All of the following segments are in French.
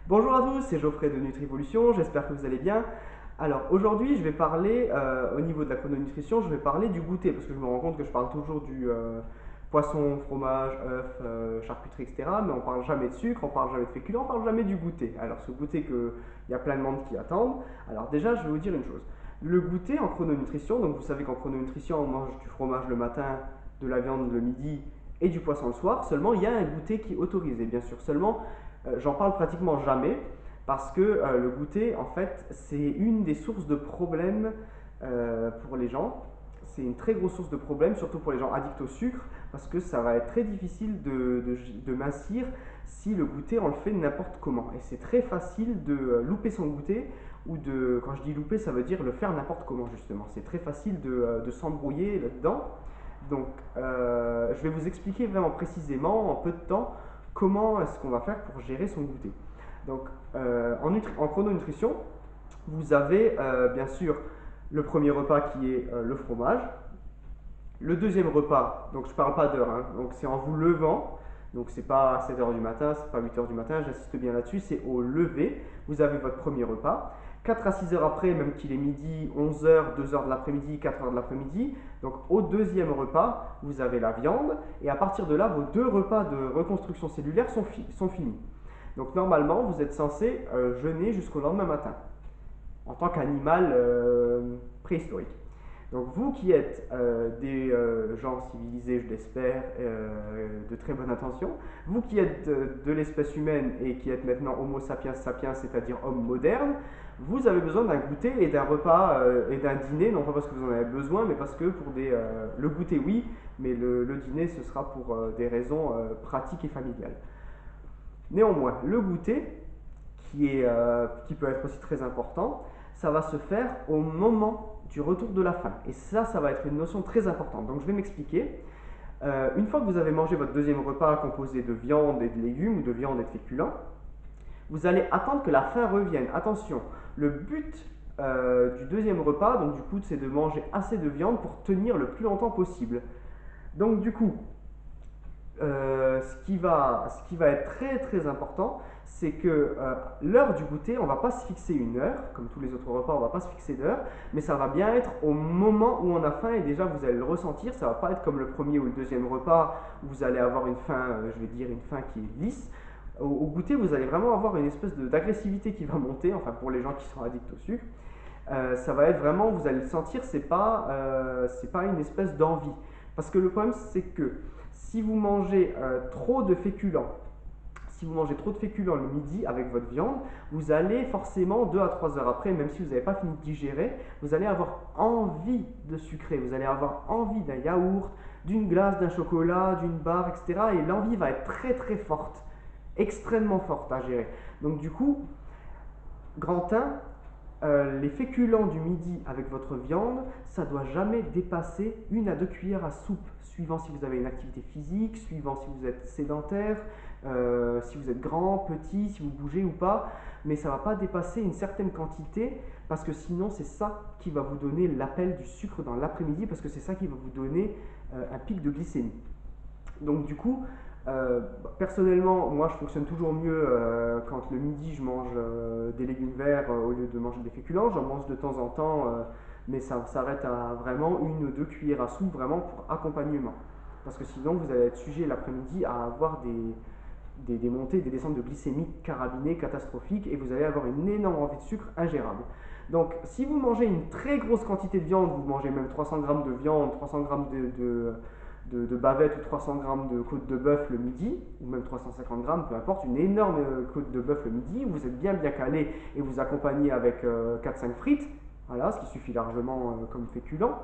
Bonjour à tous, c'est Geoffrey de Nutrivolution, j'espère que vous allez bien. Alors aujourd'hui je vais parler, au niveau de la chrononutrition, je vais parler du goûter, parce que je me rends compte que je parle toujours du poisson, fromage, œufs, charcuterie, etc. Mais on parle jamais de sucre, on parle jamais de féculents, on parle jamais du goûter. Alors ce goûter qu'il y a plein de monde qui attendent. Alors déjà je vais vous dire une chose. Le goûter en chrononutrition, donc vous savez qu'en chrononutrition on mange du fromage le matin, de la viande le midi et du poisson le soir, seulement il y a un goûter qui est autorisé, bien sûr. Seulement j'en parle pratiquement jamais parce que le goûter, en fait, c'est une des sources de problèmes pour les gens. C'est une très grosse source de problèmes, surtout pour les gens addicts au sucre, parce que ça va être très difficile de mincir si le goûter, on le fait n'importe comment. Et c'est très facile de louper son goûter, ou de, quand je dis louper, ça veut dire le faire n'importe comment, justement. C'est très facile de s'embrouiller là-dedans. Donc, je vais vous expliquer vraiment précisément, en peu de temps, comment est-ce qu'on va faire pour gérer son goûter. Donc, en chrononutrition, vous avez bien sûr le premier repas qui est le fromage. Le deuxième repas, donc je ne parle pas d'heure, hein, donc c'est en vous levant. Donc c'est pas 7 heures du matin, c'est pas 8 heures du matin, j'insiste bien là-dessus, c'est au lever. Vous avez votre premier repas. 4 à 6 heures après, même qu'il est midi, 11 heures, 2 heures de l'après-midi, 4 heures de l'après-midi. Donc au deuxième repas, vous avez la viande. Et à partir de là, vos deux repas de reconstruction cellulaire sont finis. Donc normalement, vous êtes censé jeûner jusqu'au lendemain matin, en tant qu'animal préhistorique. Donc vous qui êtes des gens civilisés, je l'espère, de très bonne intention, vous qui êtes de l'espèce humaine et qui êtes maintenant Homo sapiens sapiens, c'est-à-dire homme moderne, vous avez besoin d'un goûter et d'un repas et d'un dîner, non pas parce que vous en avez besoin, mais parce que pour le goûter oui, mais le dîner ce sera pour des raisons pratiques et familiales. Néanmoins, le goûter, qui peut être aussi très important, ça va se faire au moment du retour de la faim. Et ça va être une notion très importante. Donc je vais m'expliquer. Une fois que vous avez mangé votre deuxième repas composé de viande et de légumes ou de viande et de féculents, vous allez attendre que la faim revienne. Attention, le but du deuxième repas, donc du coup, c'est de manger assez de viande pour tenir le plus longtemps possible. Donc du coup, ce qui va être très très important, c'est que l'heure du goûter, on ne va pas se fixer une heure, comme tous les autres repas, on ne va pas se fixer d'heure, mais ça va bien être au moment où on a faim et déjà vous allez le ressentir. Ça ne va pas être comme le premier ou le deuxième repas où vous allez avoir une faim, je vais dire une faim qui est lisse. Au goûter, vous allez vraiment avoir une espèce d'agressivité qui va monter, enfin pour les gens qui sont addicts au sucre. Ça va être vraiment, vous allez le sentir, c'est pas une espèce d'envie. Parce que le problème, c'est que si vous mangez trop de féculents, si vous mangez trop de féculents le midi avec votre viande, vous allez forcément 2 à 3 heures après, même si vous n'avez pas fini de digérer, vous allez avoir envie de sucrer, vous allez avoir envie d'un yaourt, d'une glace, d'un chocolat, d'une barre, etc. Et l'envie va être très très forte, extrêmement forte à gérer. Donc du coup, grand 1, les féculents du midi avec votre viande, ça ne doit jamais dépasser 1 à 2 cuillères à soupe, suivant si vous avez une activité physique, suivant si vous êtes sédentaire, si vous êtes grand, petit, si vous bougez ou pas, mais ça ne va pas dépasser une certaine quantité, parce que sinon c'est ça qui va vous donner l'appel du sucre dans l'après-midi, parce que c'est ça qui va vous donner un pic de glycémie. Donc du coup, personnellement, moi je fonctionne toujours mieux quand le midi je mange des légumes verts au lieu de manger des féculents. J'en mange de temps en temps, mais ça s'arrête à vraiment 1 ou 2 cuillères à soupe, vraiment pour accompagnement. Parce que sinon vous allez être sujet l'après-midi à avoir des montées, des descentes de glycémie carabinées catastrophiques et vous allez avoir une énorme envie de sucre ingérable. Donc si vous mangez une très grosse quantité de viande, vous mangez même 300 grammes de viande, 300 grammes de bavette ou 300 grammes de côte de bœuf le midi, ou même 350 grammes, peu importe, une énorme côte de bœuf le midi, où vous êtes bien bien calé et vous accompagnez avec 4-5 frites, voilà, ce qui suffit largement comme féculent,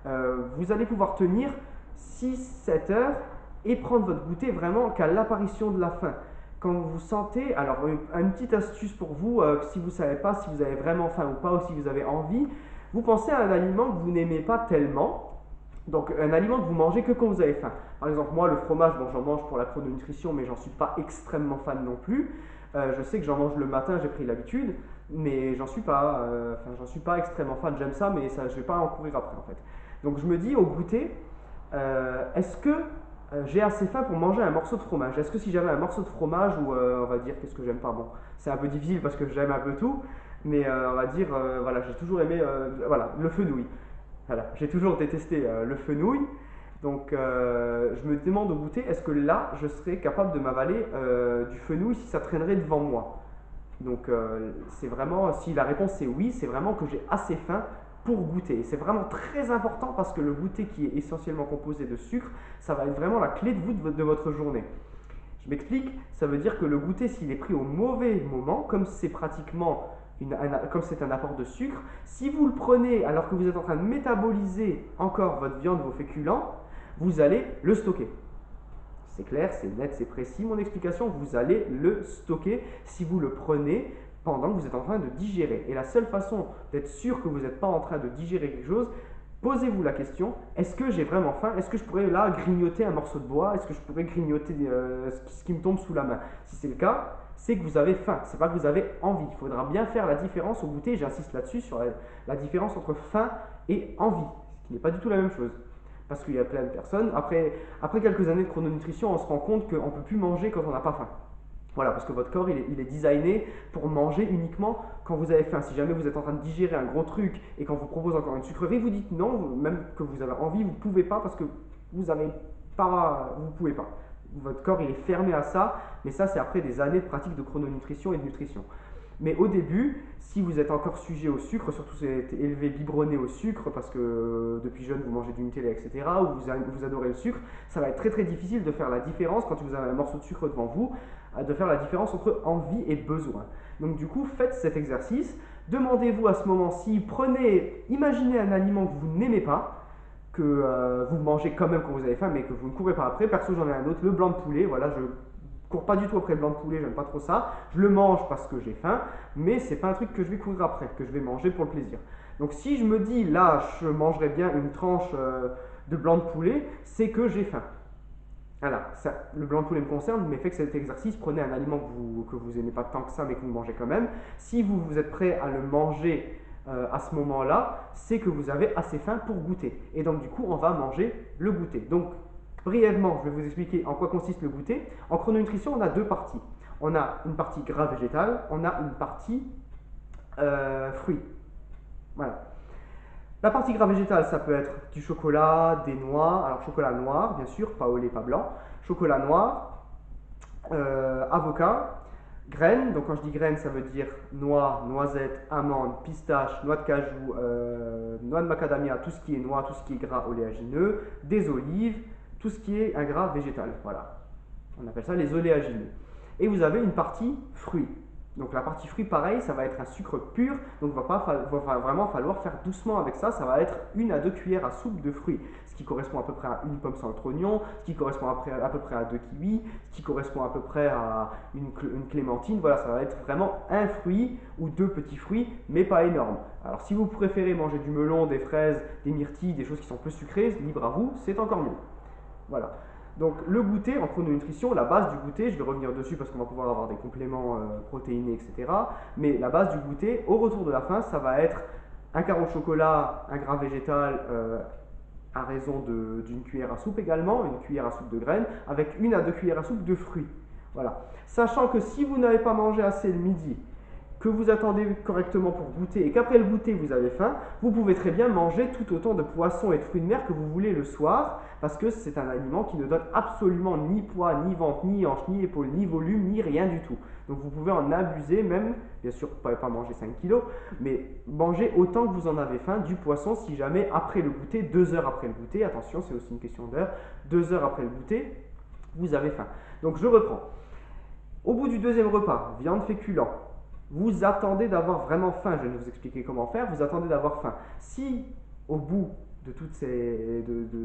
vous allez pouvoir tenir 6-7 heures et prendre votre goûter vraiment qu'à l'apparition de la faim. Quand vous sentez, alors une petite astuce pour vous, si vous ne savez pas si vous avez vraiment faim ou pas, ou si vous avez envie, vous pensez à un aliment que vous n'aimez pas tellement, donc un aliment que vous mangez que quand vous avez faim. Par exemple, moi le fromage, bon, j'en mange pour la chrononutrition, mais j'en suis pas extrêmement fan non plus. Je sais que j'en mange le matin, j'ai pris l'habitude, mais j'en suis pas extrêmement fan. J'aime ça, je vais pas en courir après en fait. Donc je me dis au goûter, est-ce que j'ai assez faim pour manger un morceau de fromage. Est-ce que si j'avais un morceau de fromage ou on va dire qu'est-ce que j'aime pas, bon, c'est un peu difficile parce que j'aime un peu tout, mais on va dire voilà, j'ai toujours aimé voilà, le fenouil. Voilà, j'ai toujours détesté le fenouil. Donc je me demande au goûter, est-ce que là je serais capable de m'avaler du fenouil si ça traînerait devant moi? Donc c'est vraiment, si la réponse c'est oui, c'est vraiment que j'ai assez faim pour goûter. C'est vraiment très important parce que le goûter qui est essentiellement composé de sucre, ça va être vraiment la clé de voûte de votre journée. Je m'explique, ça veut dire que le goûter, s'il est pris au mauvais moment, comme c'est pratiquement comme c'est un apport de sucre, si vous le prenez alors que vous êtes en train de métaboliser encore votre viande, vos féculents, vous allez le stocker. C'est clair, c'est net, c'est précis mon explication, vous allez le stocker si vous le prenez pendant que vous êtes en train de digérer. Et la seule façon d'être sûr que vous n'êtes pas en train de digérer quelque chose, posez-vous la question, est-ce que j'ai vraiment faim? Est-ce que je pourrais là grignoter un morceau de bois? Est-ce que je pourrais grignoter ce qui me tombe sous la main? Si c'est le cas, c'est que vous avez faim, c'est pas que vous avez envie. Il faudra bien faire la différence au goûter, j'insiste là-dessus, sur la différence entre faim et envie, ce qui n'est pas du tout la même chose. Parce qu'il y a plein de personnes, après quelques années de chrononutrition, on se rend compte qu'on ne peut plus manger quand on n'a pas faim. Voilà, parce que votre corps, il est designé pour manger uniquement quand vous avez faim. Si jamais vous êtes en train de digérer un gros truc et qu'on vous propose encore une sucrerie, vous dites non, même que vous avez envie, vous ne pouvez pas parce que vous ne pouvez pas. Votre corps, il est fermé à ça, mais ça, c'est après des années de pratique de chrononutrition et de nutrition. Mais au début, si vous êtes encore sujet au sucre, surtout si vous êtes élevé, biberonné au sucre, parce que depuis jeune vous mangez du Nutella, etc., ou vous adorez le sucre, ça va être très très difficile de faire la différence quand vous avez un morceau de sucre devant vous, de faire la différence entre envie et besoin. Donc du coup, faites cet exercice, demandez-vous à ce moment-ci, imaginez un aliment que vous n'aimez pas, que vous mangez quand même quand vous avez faim, mais que vous ne courez pas après. Perso, j'en ai un autre, le blanc de poulet, voilà, je cours pas du tout après le blanc de poulet, j'aime pas trop ça. Je le mange parce que j'ai faim, mais c'est pas un truc que je vais courir après, que je vais manger pour le plaisir. Donc si je me dis là, je mangerais bien une tranche de blanc de poulet, c'est que j'ai faim. Voilà, ça, le blanc de poulet me concerne, mais faites cet exercice, prenez un aliment que vous aimez pas tant que ça, mais que vous mangez quand même. Si vous êtes prêt à le manger à ce moment-là, c'est que vous avez assez faim pour goûter. Et donc du coup, on va manger le goûter. Donc brièvement, je vais vous expliquer en quoi consiste le goûter. En chrononutrition, on a deux parties. On a une partie gras végétal, on a une partie fruits. Voilà. La partie gras végétal, ça peut être du chocolat, des noix, alors chocolat noir, bien sûr, pas au lait, pas blanc, chocolat noir, avocat, graines, donc quand je dis graines, ça veut dire noix, noisettes, amandes, pistaches, noix de cajou, noix de macadamia, tout ce qui est noix, tout ce qui est gras oléagineux, des olives, tout ce qui est un gras végétal, voilà. On appelle ça les oléagineux. Et vous avez une partie fruits. Donc la partie fruits, pareil, ça va être un sucre pur, donc il va vraiment falloir faire doucement avec ça. Ça va être 1 à 2 cuillères à soupe de fruits, ce qui correspond à peu près à une pomme sans oignon, ce qui correspond à peu près à 2 kiwis, ce qui correspond à peu près à une clémentine. Voilà, ça va être vraiment un fruit ou 2 petits fruits, mais pas énormes. Alors si vous préférez manger du melon, des fraises, des myrtilles, des choses qui sont peu sucrées, libre à vous, c'est encore mieux. Voilà. Donc le goûter en chrononutrition, la base du goûter, je vais revenir dessus parce qu'on va pouvoir avoir des compléments protéinés, etc. Mais la base du goûter, au retour de la faim, ça va être un carreau de chocolat, un gras végétal à raison d'une cuillère à soupe également, une cuillère à soupe de graines, avec 1 à 2 cuillères à soupe de fruits. Voilà. Sachant que si vous n'avez pas mangé assez le midi, que vous attendez correctement pour goûter et qu'après le goûter vous avez faim, vous pouvez très bien manger tout autant de poissons et de fruits de mer que vous voulez le soir parce que c'est un aliment qui ne donne absolument ni poids, ni ventre, ni hanche, ni épaule, ni volume, ni rien du tout. Donc vous pouvez en abuser même, bien sûr vous ne pouvez pas manger 5 kilos, mais manger autant que vous en avez faim du poisson si jamais après le goûter, 2 heures après le goûter, attention c'est aussi une question d'heure, 2 heures après le goûter, vous avez faim. Donc je reprends. Au bout du deuxième repas, viande féculent, vous attendez d'avoir vraiment faim, je vais vous expliquer comment faire, vous attendez d'avoir faim. Si au bout de,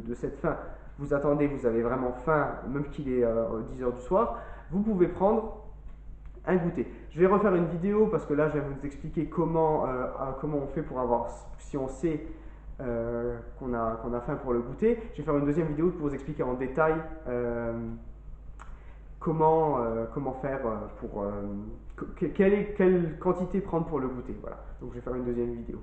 de cette faim, vous attendez, vous avez vraiment faim, même qu'il est 10 heures du soir, vous pouvez prendre un goûter. Je vais refaire une vidéo parce que là je vais vous expliquer comment on fait pour avoir, si on sait qu'on a faim pour le goûter. Je vais faire une deuxième vidéo pour vous expliquer en détail comment faire pour quelle quantité prendre pour le goûter. Voilà. Donc je vais faire une deuxième vidéo.